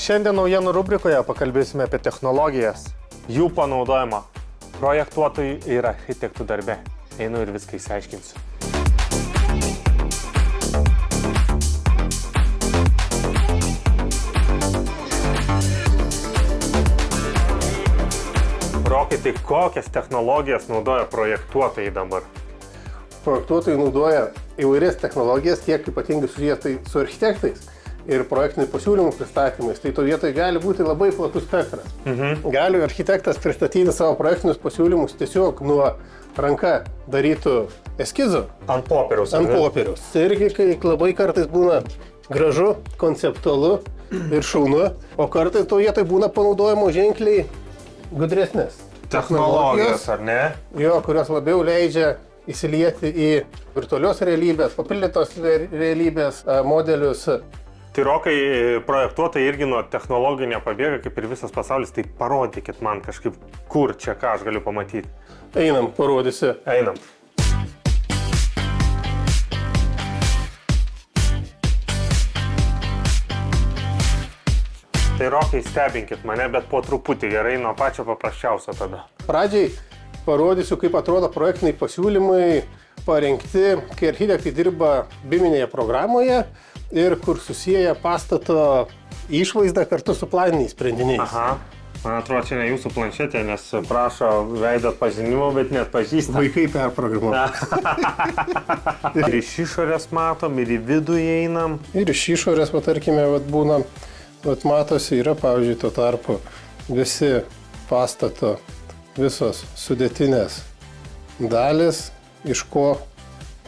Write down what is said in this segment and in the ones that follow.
Šiandien naujienų rubrikoje pakalbėsime apie technologijas, jų panaudojimą projektuotojų ir architektų darbe. Einu ir viską išsiaiškinsiu. Rokai, tai kokias technologijas naudoja projektuotojai dabar? Projektuotojai naudoja įvairias technologijas, tiek ypatingai susijęs tai su architektais ir projektinių pasiūlymų pristatymais. Tai to vietoje gali būti labai platus spektras. Gali architektas pristatyti savo projektinius pasiūlymus tiesiog nuo ranka darytų eskizų. Ant popieriaus. Ant popieriaus. Tai irgi labai kartais būna gražu, konceptualu ir šaunu, o kartais to vietoje būna panaudojimo ženkliai gudresnės Technologijos, ar ne? Jo, kurios labiau leidžia įsilieti į virtualios realybės, papildytos realybės modelius. Tai Rokai, projektuotojai irgi nuo technologijų nepabėga, kaip ir visas pasaulis, tai parodykit man kažkaip, kur čia ką aš galiu pamatyti. Einam, parodysiu. Einam. Tai Rokai, stebinkit mane, bet po truputį gerai nuo pačio paprasčiausio tada. Pradžiai parodysiu, kaip atrodo projektiniai pasiūlymai parengti, kai architektai dirba BIM-inėje programoje ir kur susieja pastato išvaizdą kartu su planiniais sprendiniais. Aha, man atrodo, čia ne jūsų planšetė, nes prašo veido atpažinimo, bet net pažįsta. Vaikai perprogramuoja. Ir iš išorės matom, ir į vidų įeinam. Ir iš išorės, tarkime, būna, matosi, yra, pavyzdžiui, tuo tarpu visi pastato, visos sudėtinės dalis, iš ko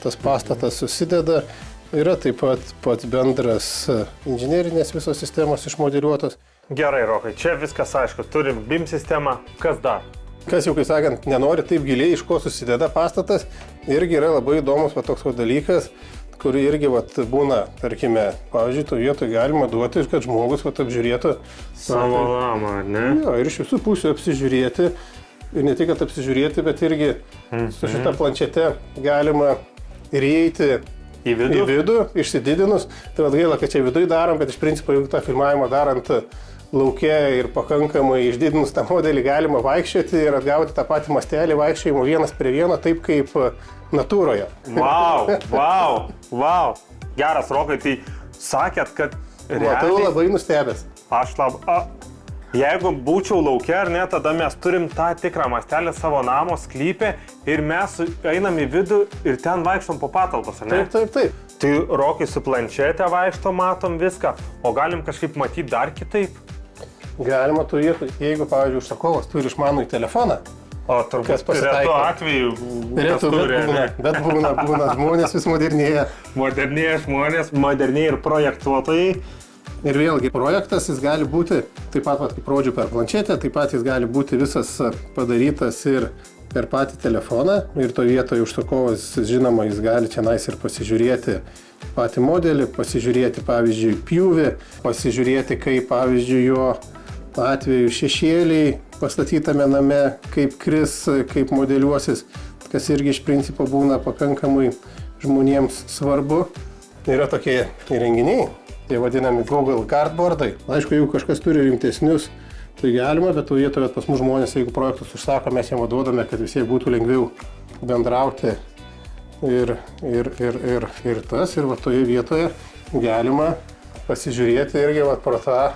tas pastatas susideda. Yra taip pat pats bendras inžinerinės visos sistemos išmodeliuotos. Gerai, Rokai, čia viskas aišku. Turim BIM sistemą. Kas dar? Kas jau, kai sakant, nenori taip giliai, iš ko susideda pastatas, irgi yra labai įdomus toks dalykas, kur irgi būna, tarkime, pavyzdžiui, to vietoj galima duoti, kad žmogus apžiūrėtų savo namą, ne? Jo, ir iš visų pusių apsižiūrėti. Ir ne tik, kad apsižiūrėti, bet irgi su šita planšete galima ir įeiti į vidų, išsididinus. Tai gaila, kad čia viduje darom, bet iš principo, jeigu tą filmavimą darant lauke ir pakankamai išdidinus tą modelį, galima vaikščioti ir atgauti tą patį mastelį vaikščiojimo 1:1, taip kaip natūroje. Vau. Geras, Rokai, tai sakėt, kad realiai... Matau, labai nustebęs. Jeigu būčiau lauke ar ne, tada mes turim tą tikrą mastelį savo namo sklype ir mes einam į vidų ir ten vaikštom po patalpas, ar ne? Taip. Tai Rokai su planšetė vaikšto, matom viską, o galim kažkaip matyti dar kitaip? Galima tų vietų, jeigu, pavyzdžiui, užsakovas turi išmanųjį telefoną. O turbūt retu atveju bet būna žmonės vis modernėja. Modernėja žmonės, modernėja ir projektuotojai. Ir vėlgi, projektas jis gali būti, taip pat kaip rodžiu per planšetę, taip pat jis gali būti visas padarytas ir per patį telefoną. Ir to vietoje užsakovas, žinoma, jis gali čionais ir pasižiūrėti patį modelį, pasižiūrėti, pavyzdžiui, pjūvį, pasižiūrėti, kaip, pavyzdžiui, jo atveju šešėliai pastatytame name, kaip kris, kaip modeliuosis, kas irgi iš principo būna pakankamai žmonėms svarbu. Yra tokie įrenginiai, tai vadinami Google Cardboardai. Aišku, jeigu kažkas turi rimtesnius, tai galima, bet vietoje pas mus žmonės, jeigu projektus užsako, mes jiem duodame, kad visiems būtų lengviau bendrauti ir toje vietoje galima pasižiūrėti irgi pro tą,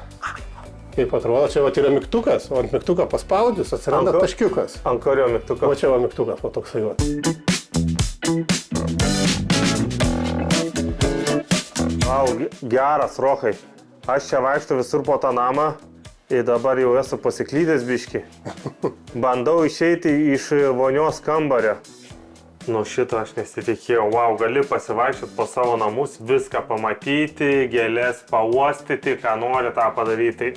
kaip atrodo, čia yra mygtukas, o ant mygtuką paspaudžius atsiranda taškiukas. Ant kurio mygtukas? O čia mygtukas, toksai . Geras, Rokai. Aš čia vaikštu visur po tą namą ir dabar jau esu pasiklydęs biškį. Bandau išeiti iš vonios kambario. Nu šito aš nesitikėjau. Gali pasivaikščioti po savo namus, viską pamatyti, gėlės pauostyti, ką nori tą padaryti.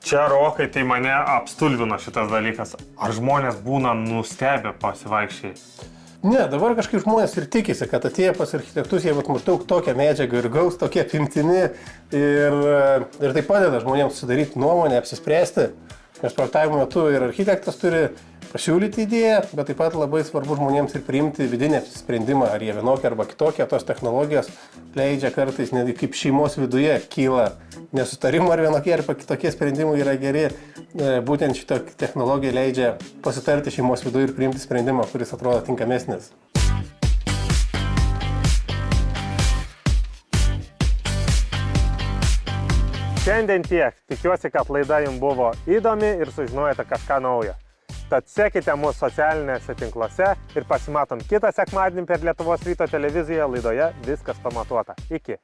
Čia, Rokai, tai mane apstulbino šitas dalykas. Ar žmonės būna nustebę pasivaikščiai? Ne, dabar kažkaip žmonės ir tikisi, kad atėję pas architektus, jie maždaug tokią medžiagą ir gaus, tokie apimtini ir tai padeda žmonėms sudaryti nuomonę, apsispręsti, Nes projektavimo metu ir architektas turi pasiūlyti idėją, bet taip pat labai svarbu žmonėms ir priimti vidinį sprendimą, ar jie vienokie arba kitokie. Tos technologijos leidžia kartais netgi kaip šeimos viduje kyla nesutarimų, ar vienokie arba kitokie sprendimai yra geri. Būtent šitą technologiją leidžia pasitarti šeimos viduje ir priimti sprendimą, kuris atrodo tinkamesnis. Šiandien tiek. Tikiuosi, kad laida jums buvo įdomi ir sužinojote kažką naujo. Tad sekite mūsų socialinėse tinkluose ir pasimatom kitą sekmadienį per Lietuvos ryto televiziją laidoje Viskas pamatuota. Iki.